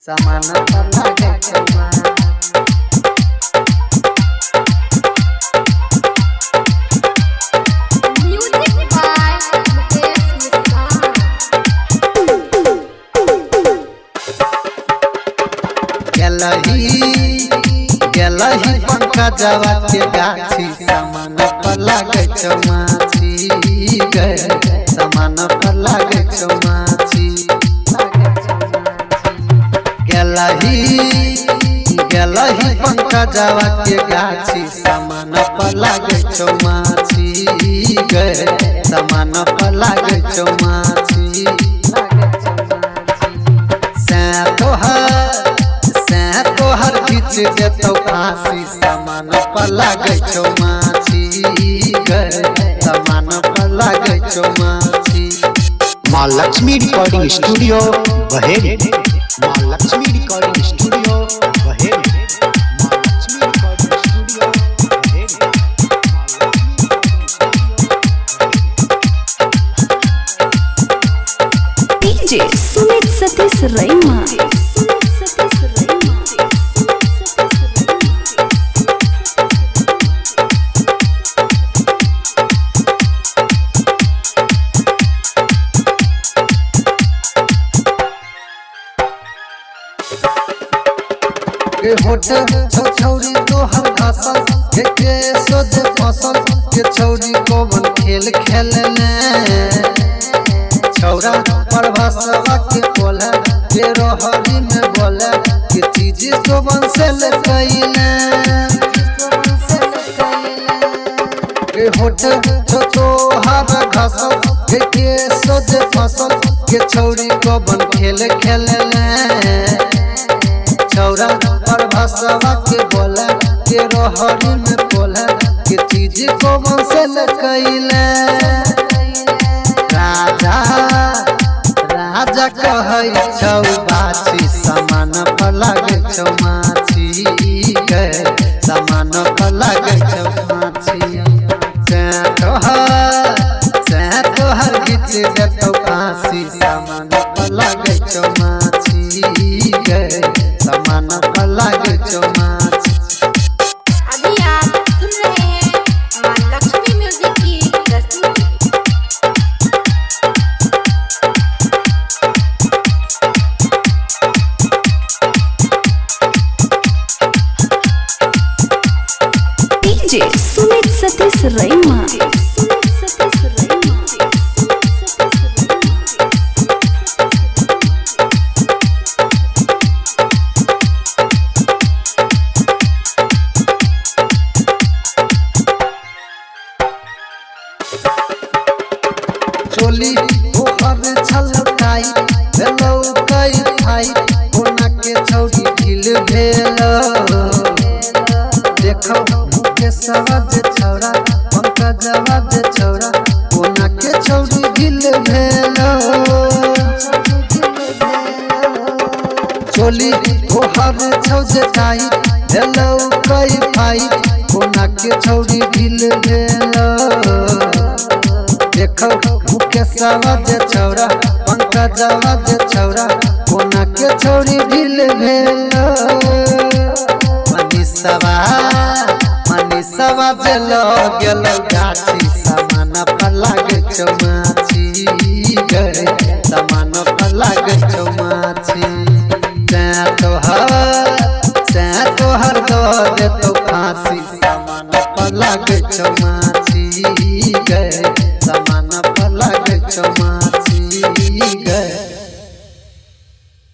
सामान पर लागे चुमा Music by Mukesh Muskan. गेलही पंकजवा के गाछी सामान पर लागे चौमाची गे सामान पर लागे चौमाची गेलही पंकजवा के गाछी सामान पर लागे चौमाची गे सामान पर लागे चौमाची तोहर खींच देतौ फांसी सामान पर लागे चौमाची गे सामान पर लागे चौमाची। माँ लक्ष्मी रिकॉर्डिंग स्टूडियो बहेरी। माँ लक्ष्मी रिकॉर्डिंग स्टूडियो बहेरी। माँ Lakshmi recording studio Baheri. DJ Sumit Satish Raima. के होटल छौरी तोहर घासल के सोच फसल के छौरी कोवन खेल खेलने छौरा पर भाषा के बोले के रोहरी में बोले के चीज कोवन से ले कइले के होटल तोहर घासल के सोच फसल के छौरी कोवन खेल खेलने छौरा पर भाषा के बोला के रोहरी में बोला के चीज को मन से लकइले राजा कहै छौ बाछी सामान पर लागे चौमाची गे सामान पर लागे चौमाची तोहर गीत देतौ फांसी सामान पर लागे चौमाची गे सामान पर लागे चौमाची। अभी आप सुन रहे हैं माँ लक्ष्मी म्यूजिक की प्रस्तुति। डीजे सुमित सतीश रैमा। चोली तोहर छलकाई भेलौ कई भाई कोना के छौरी ढील भेलो देखौ के सवाज छौरा पंकजवा जे छौरा कोना के छौरी ढील भेलो चोली तोहर छलकाई भेलौ कई भाई कोना के छौरी ढील भेलो देखौ मुके सवाज छौरा पंकजवा जे छौरा कोना के छौरी ढील भेलो मनीषवा जे लो गेलो गाछी सामान पर लागे चौमाची गे सामान पर लागे चौमाची तोहर दो देतौ फांसी सामान पर लागे चौमाची गे सामान पर लागे चौमाची।